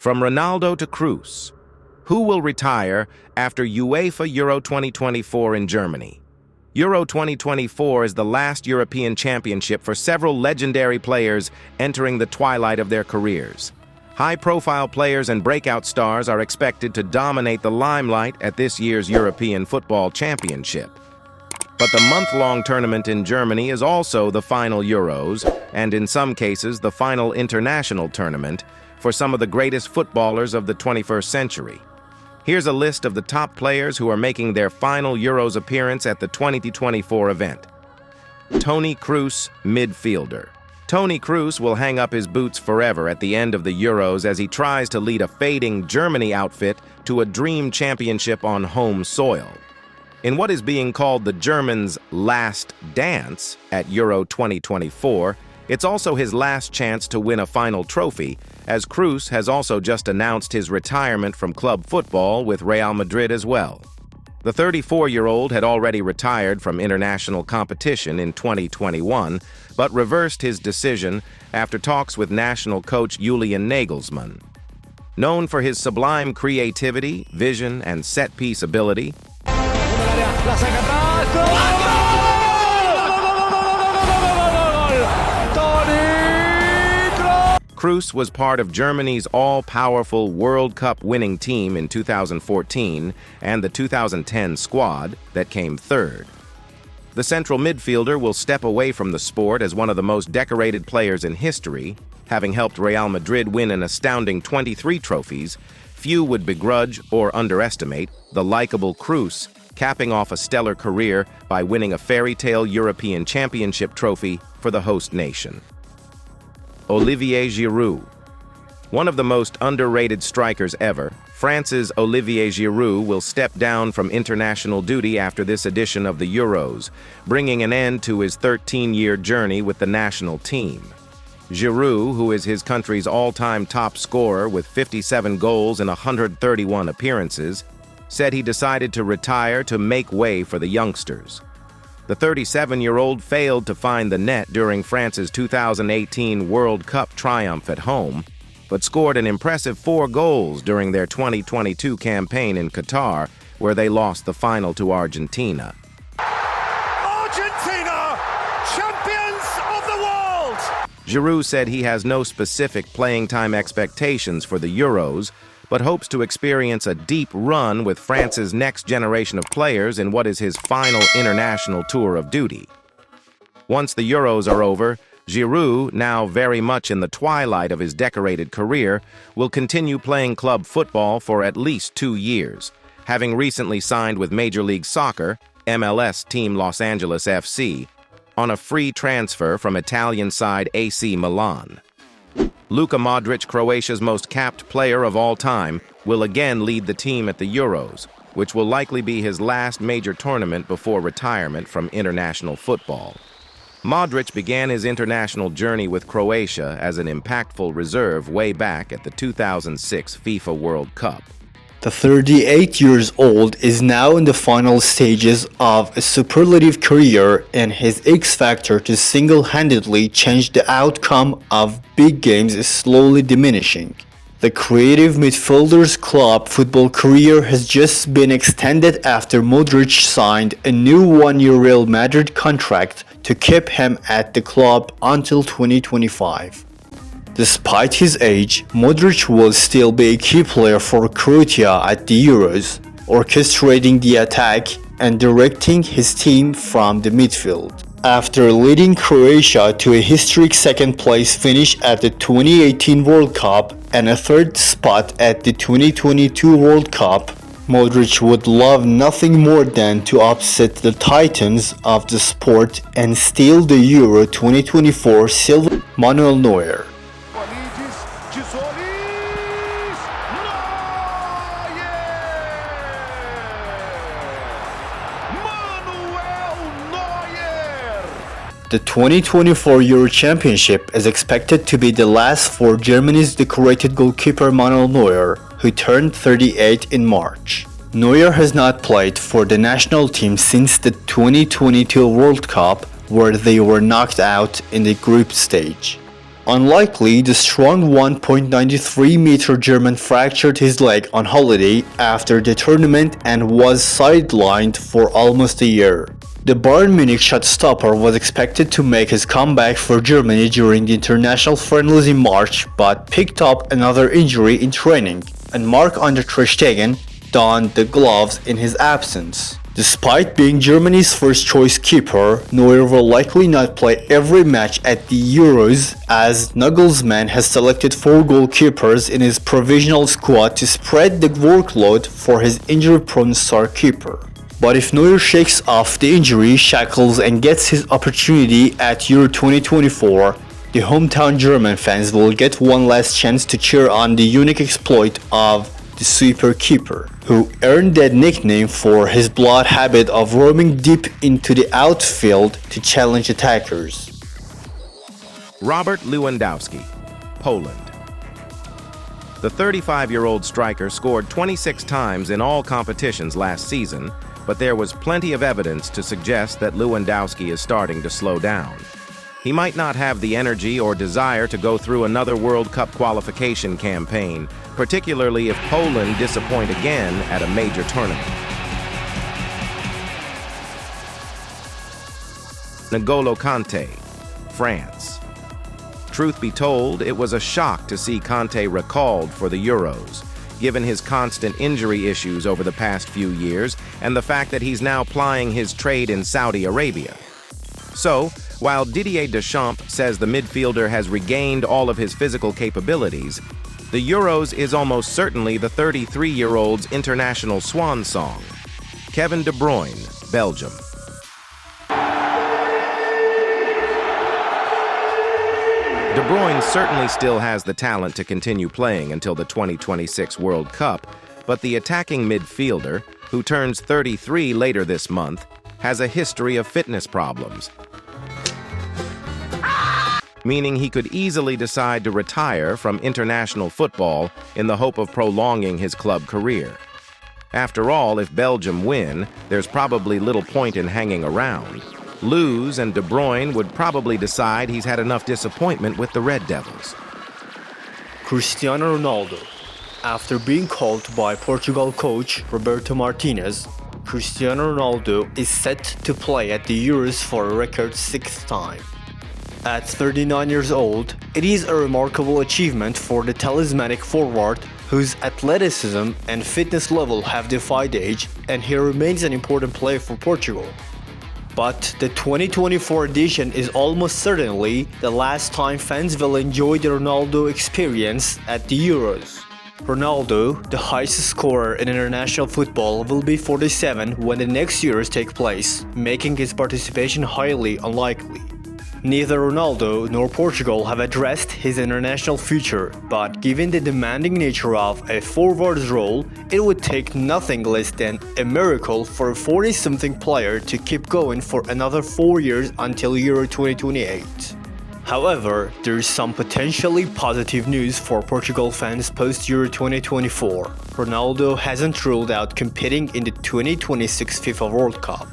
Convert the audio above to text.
From Ronaldo to Kroos, who will retire after UEFA Euro 2024 in Germany? Euro 2024 is the last European Championship for several legendary players entering the twilight of their careers. High-profile players and breakout stars are expected to dominate the limelight at this year's European Football Championship. But the month-long tournament in Germany is also the final Euros, and in some cases the final international tournament for some of the greatest footballers of the 21st century. Here's a list of the top players who are making their final Euros appearance at the 2024 event. Toni Kroos, midfielder. Toni Kroos will hang up his boots forever at the end of the Euros as he tries to lead a fading Germany outfit to a dream championship on home soil. In what is being called the Germans' last dance at Euro 2024, it's also his last chance to win a final trophy, as Kroos has also just announced his retirement from club football with Real Madrid as well. The 34-year-old had already retired from international competition in 2021, but reversed his decision after talks with national coach Julian Nagelsmann. Known for his sublime creativity, vision, and set-piece ability, Kroos was part of Germany's all-powerful World Cup winning team in 2014 and the 2010 squad that came third. The central midfielder will step away from the sport as one of the most decorated players in history, having helped Real Madrid win an astounding 23 trophies. Few would begrudge or underestimate the likable Kroos, capping off a stellar career by winning a fairy tale European Championship trophy for the host nation. Olivier Giroud. One of the most underrated strikers ever, France's Olivier Giroud will step down from international duty after this edition of the Euros, bringing an end to his 13-year journey with the national team. Giroud, who is his country's all-time top scorer with 57 goals in 131 appearances, said he decided to retire to make way for the youngsters. The 37-year-old failed to find the net during France's 2018 World Cup triumph at home, but scored an impressive 4 goals during their 2022 campaign in Qatar, where they lost the final to Argentina. Argentina, champions of the world! Giroud said he has no specific playing time expectations for the Euros, but hopes to experience a deep run with France's next generation of players in what is his final international tour of duty. Once the Euros are over, Giroud, now very much in the twilight of his decorated career, will continue playing club football for at least 2 years, having recently signed with Major League Soccer, MLS team Los Angeles FC, on a free transfer from Italian side AC Milan. Luka Modrić, Croatia's most capped player of all time, will again lead the team at the Euros, which will likely be his last major tournament before retirement from international football. Modrić began his international journey with Croatia as an impactful reserve way back at the 2006 FIFA World Cup. The 38-year-old is now in the final stages of a superlative career, and his X-factor to single-handedly change the outcome of big games is slowly diminishing. The creative midfielder's club football career has just been extended after Modrić signed a new 1-year Real Madrid contract to keep him at the club until 2025. Despite his age, Modrić will still be a key player for Croatia at the Euros, orchestrating the attack and directing his team from the midfield. After leading Croatia to a historic second-place finish at the 2018 World Cup and a third spot at the 2022 World Cup, Modrić would love nothing more than to upset the titans of the sport and steal the Euro 2024 silver. Manuel Neuer. The 2024 Euro Championship is expected to be the last for Germany's decorated goalkeeper Manuel Neuer, who turned 38 in March. Neuer has not played for the national team since the 2022 World Cup, where they were knocked out in the group stage. Unlikely, the strong 1.93-meter German fractured his leg on holiday after the tournament and was sidelined for almost a year. The Bayern Munich shot-stopper was expected to make his comeback for Germany during the international friendlies in March, but picked up another injury in training, and Marc-Andre ter Stegen donned the gloves in his absence. Despite being Germany's first-choice keeper, Neuer will likely not play every match at the Euros, as Nagelsmann has selected 4 goalkeepers in his provisional squad to spread the workload for his injury-prone star keeper. But if Neuer shakes off the injury shackles and gets his opportunity at Euro 2024, the hometown German fans will get one last chance to cheer on the unique exploit of the super keeper, who earned that nickname for his blood habit of roaming deep into the outfield to challenge attackers. Robert Lewandowski, Poland. The 35-year-old striker scored 26 times in all competitions last season, but there was plenty of evidence to suggest that Lewandowski is starting to slow down. He might not have the energy or desire to go through another World Cup qualification campaign, particularly if Poland disappoint again at a major tournament. N'Golo Kanté, France. Truth be told, it was a shock to see Kanté recalled for the Euros, given his constant injury issues over the past few years and the fact that he's now plying his trade in Saudi Arabia. So, while Didier Deschamps says the midfielder has regained all of his physical capabilities, the Euros is almost certainly the 33-year-old's international swansong. Kevin De Bruyne, Belgium. De Bruyne certainly still has the talent to continue playing until the 2026 World Cup, but the attacking midfielder, who turns 33 later this month, has a history of fitness problems, meaning he could easily decide to retire from international football in the hope of prolonging his club career. After all, if Belgium win, there's probably little point in hanging around. Lose, and De Bruyne would probably decide he's had enough disappointment with the Red Devils. Cristiano Ronaldo. After being called by Portugal coach Roberto Martinez, Cristiano Ronaldo is set to play at the Euros for a record 6th time. At 39 years old, it is a remarkable achievement for the talismanic forward whose athleticism and fitness level have defied age, and he remains an important player for Portugal. But the 2024 edition is almost certainly the last time fans will enjoy the Ronaldo experience at the Euros. Ronaldo, the highest scorer in international football, will be 47 when the next Euros take place, making his participation highly unlikely. Neither Ronaldo nor Portugal have addressed his international future, but given the demanding nature of a forward's role, it would take nothing less than a miracle for a 40-something player to keep going for another 4 years until Euro 2028. However, there is some potentially positive news for Portugal fans post-Euro 2024. Ronaldo hasn't ruled out competing in the 2026 FIFA World Cup.